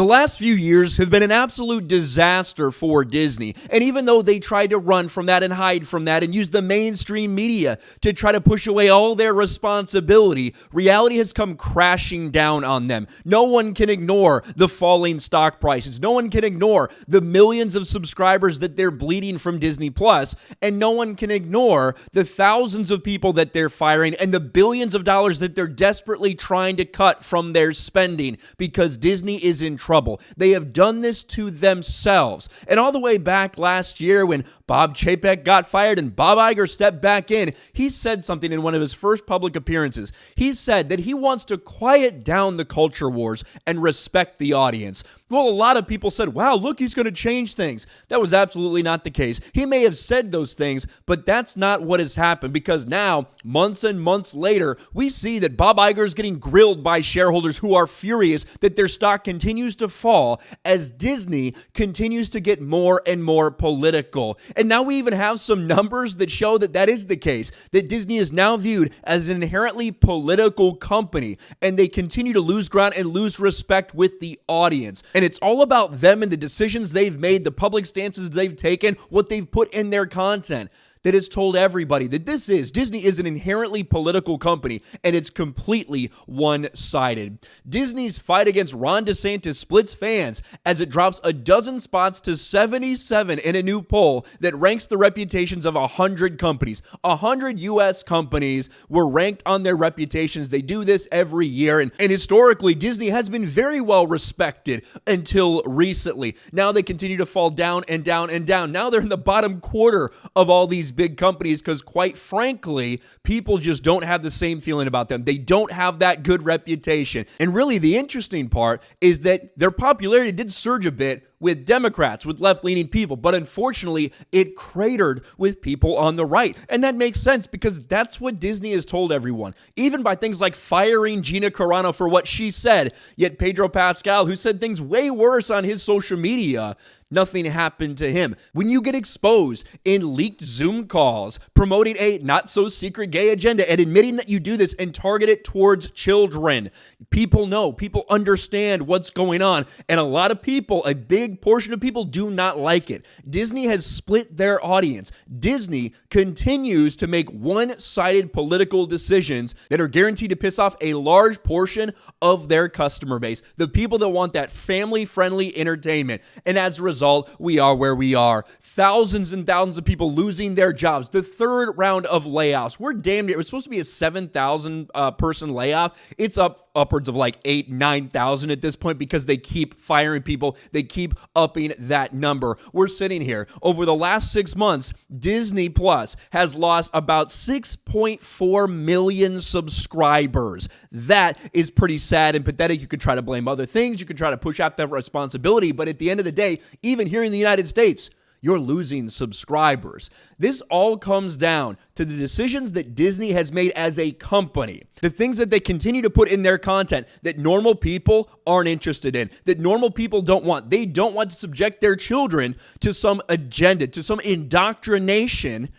The last few years have been an absolute disaster for Disney, and even though they tried to run from that and hide from that and use the mainstream media to try to push away all their responsibility, reality has come crashing down on them. No one can ignore the falling stock prices. No one can ignore the millions of subscribers that they're bleeding from Disney Plus, and no one can ignore the thousands of people that they're firing and the billions of dollars that they're desperately trying to cut from their spending because Disney is in trouble. They have done this to themselves. And all the way back last year when Bob Chapek got fired and Bob Iger stepped back in, he said something in one of his first public appearances. He said that he wants to quiet down the culture wars and respect the audience. Well, a lot of people said, wow, look, he's going to change things. That was absolutely not the case. He may have said those things, but that's not what has happened, because now, months and months later, we see that Bob Iger is getting grilled by shareholders who are furious that their stock continues to fall as Disney continues to get more and more political. And now we even have some numbers that show that that is the case, that Disney is now viewed as an inherently political company, and they continue to lose ground and lose respect with the audience. And it's all about them and the decisions they've made, the public stances they've taken, what they've put in their content, that has told everybody that Disney is an inherently political company, and it's completely one-sided. Disney's fight against Ron DeSantis splits fans as it drops a dozen spots to 77 in a new poll that ranks the reputations of 100 companies. 100 U.S. companies were ranked on their reputations. They do this every year, and historically, Disney has been very well respected until recently. Now they continue to fall down and down and down. Now they're in the bottom quarter of all these big companies because, quite frankly, people just don't have the same feeling about them. They don't have that good reputation. And really, the interesting part is that their popularity did surge a bit with Democrats, with left-leaning people, but unfortunately, it cratered with people on the right. And that makes sense because that's what Disney has told everyone, even by things like firing Gina Carano for what she said. Yet Pedro Pascal, who said things way worse on his social media, nothing happened to him. When you get exposed in leaked Zoom calls, promoting a not-so-secret gay agenda and admitting that you do this and target it towards children, people know, people understand what's going on, and a lot of people, a big portion of people, do not like it. Disney has split their audience. Disney continues to make one-sided political decisions that are guaranteed to piss off a large portion of their customer base, the people that want that family-friendly entertainment. And as a result, we are where we are. Thousands and thousands of people losing their jobs. The third round of layoffs. We're damn near. It was supposed to be a 7,000 person layoff. It's upwards of like 8,000, 9,000 at this point because they keep firing people. They keep upping that number. We're sitting here. Over the last 6 months, Disney Plus has lost about 6.4 million subscribers. That is pretty sad and pathetic. You could try to blame other things. You could try to push out that responsibility. But at the end of the day, even here in the United States, you're losing subscribers. This all comes down to the decisions that Disney has made as a company, the things that they continue to put in their content that normal people aren't interested in, that normal people don't want. They don't want to subject their children to some agenda, to some indoctrination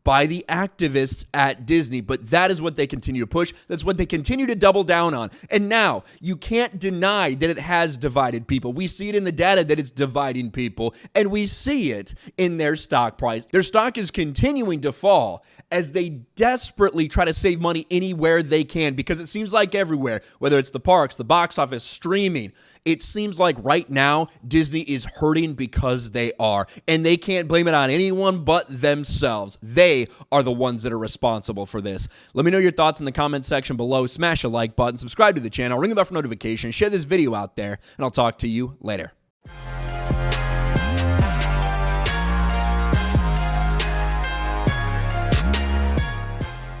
by the activists at Disney. But that is what they continue to push. That's what they continue to double down on. And now, you can't deny that it has divided people. We see it in the data that it's dividing people, and we see it in their stock price. Their stock is continuing to fall as they desperately try to save money anywhere they can, because it seems like everywhere, whether it's the parks, the box office, streaming, it seems like right now Disney is hurting because they are, and they can't blame it on anyone but themselves. They are the ones that are responsible for this. Let me know your thoughts in the comment section below. Smash a like button, subscribe to the channel, ring the bell for notifications, share this video out there, and I'll talk to you later.